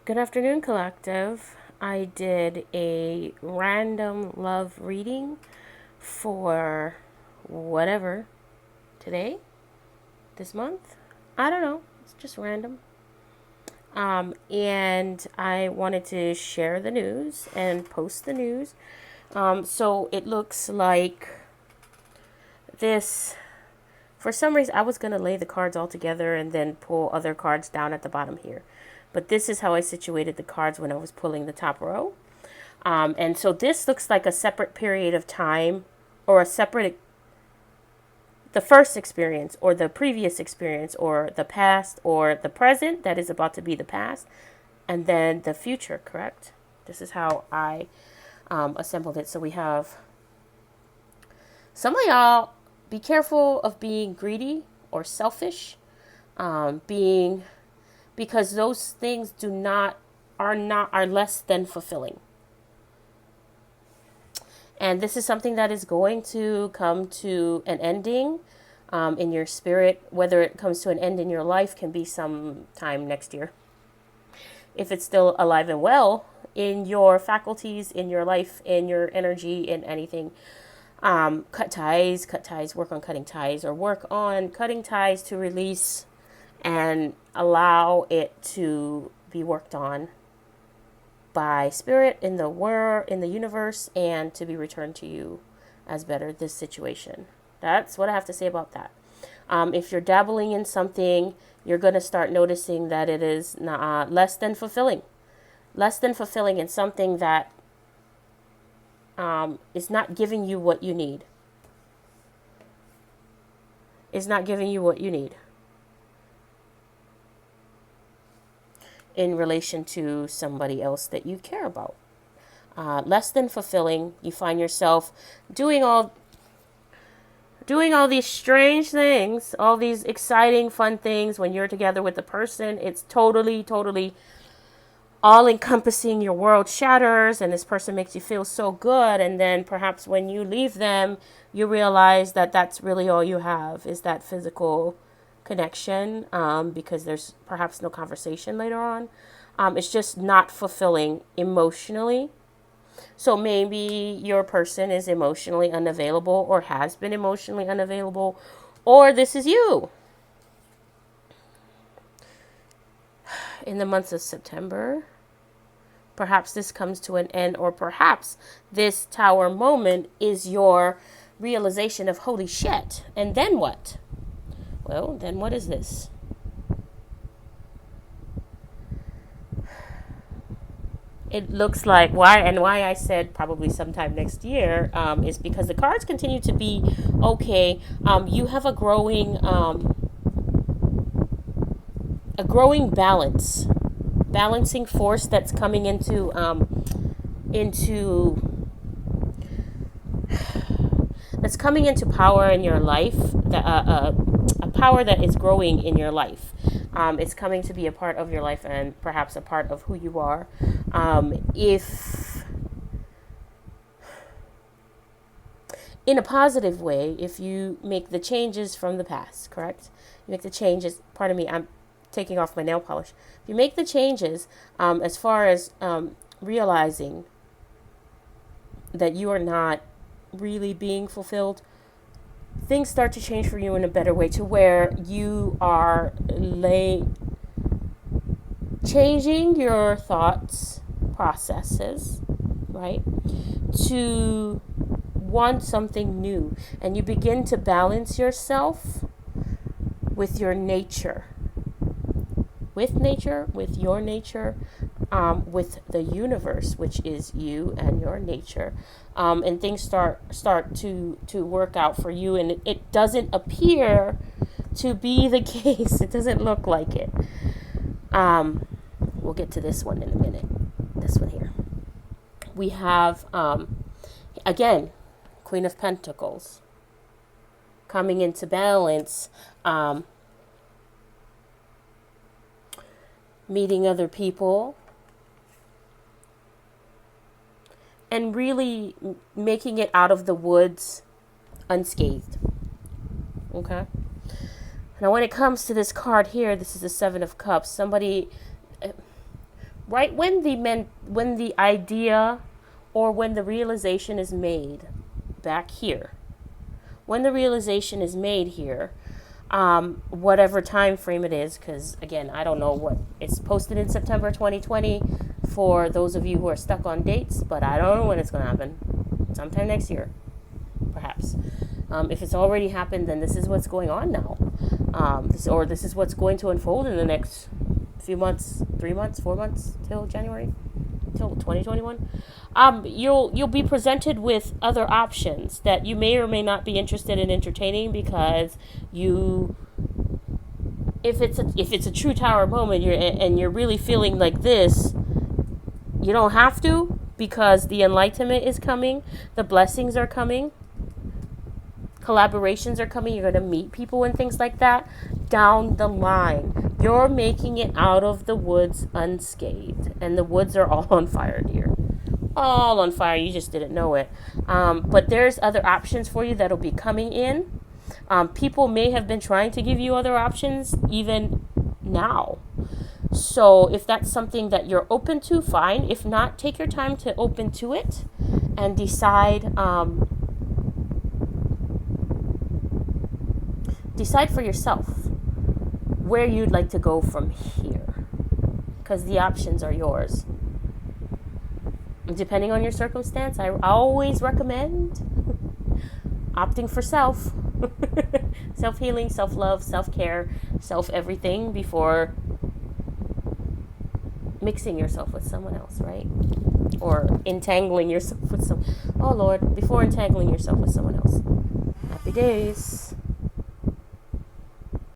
Good afternoon, Collective. I did a random love reading for whatever today, this month. I don't know. It's just random. And I wanted to share the news and post the news. So it looks like this. For some reason, I was going to lay the cards all together and then pull other cards down at the bottom here. But this is how I situated the cards when I was pulling the top row. And so this looks like a separate period of time or the first experience or the previous experience or the past or the present that is about to be the past and then the future, correct? This is how I assembled it. So we have some of y'all be careful of being greedy or selfish, being because those things are less than fulfilling. And this is something that is going to come to an ending in your spirit. Whether it comes to an end in your life can be some time next year. If it's still alive and well in your faculties, in your life, in your energy, in anything, cut ties, work on cutting ties, or work on cutting ties to release and allow it to be worked on by spirit in the world, in the universe, and to be returned to you as better this situation. That's what I have to say about that. If you're dabbling in something, you're going to start noticing that it is less than fulfilling in something that is not giving you what you need. Is not giving you what you need in relation to somebody else that you care about. Less than fulfilling. You find yourself doing all these strange things, all these exciting, fun things when you're together with the person. It's totally all encompassing. Your world shatters and this person makes you feel so good. And then perhaps when you leave them, you realize that that's really all you have is that physical connection, because there's perhaps no conversation later on. It's just not fulfilling emotionally. So maybe your person is emotionally unavailable or has been emotionally unavailable, or this is you. In the months of September, perhaps this comes to an end, or perhaps this tower moment is your realization of holy shit. And then what? Well, then what is this? It looks like why I said probably sometime next year is because the cards continue to be okay. You have a growing balancing force that's coming into that's coming into power in your life. A power that is growing in your life. It's coming to be a part of your life and perhaps a part of who you are. If in a positive way, if you make the changes from the past, correct? You make the changes. Pardon me, I'm taking off my nail polish. If you make the changes, as far as realizing that you are not really being fulfilled, things start to change for you in a better way, to where you are changing your thoughts processes, right, to want something new, and you begin to balance yourself with your nature, with your nature, with the universe, which is you and your nature, and things start to work out for you, and it doesn't appear to be the case. It doesn't look like it. We'll get to this one in a minute. This one here. We have again, Queen of Pentacles coming into balance. Meeting other people and really making it out of the woods unscathed. Okay. Now, when it comes to this card here, this is the Seven of Cups. Somebody, right when the idea or when the realization is made back here, when the realization is made here, whatever time frame it is, because again, I don't know what it's posted in September 2020 for those of you who are stuck on dates, but I don't know when it's going to happen. Sometime next year, perhaps. If it's already happened, then this is what's going on now. This is what's going to unfold in the next few months, 3 months, 4 months, till January, till 2021. You'll be presented with other options that you may or may not be interested in entertaining, because if it's a true tower moment, you're really feeling like this, you don't have to, because the enlightenment is coming, the blessings are coming, collaborations are coming, you're going to meet people and things like that down the line. You're making it out of the woods unscathed, and the woods are all on fire, dear. All on fire. You just didn't know it. But there's other options for you that'll be coming in. People may have been trying to give you other options even now. So if that's something that you're open to, fine. If not, take your time to open to it and decide for yourself where you'd like to go from here, because the options are yours. Depending on your circumstance, I always recommend opting for self. Self-healing, self-love, self-care, self-everything before mixing yourself with someone else, right? Or entangling yourself with before entangling yourself with someone else. Happy days.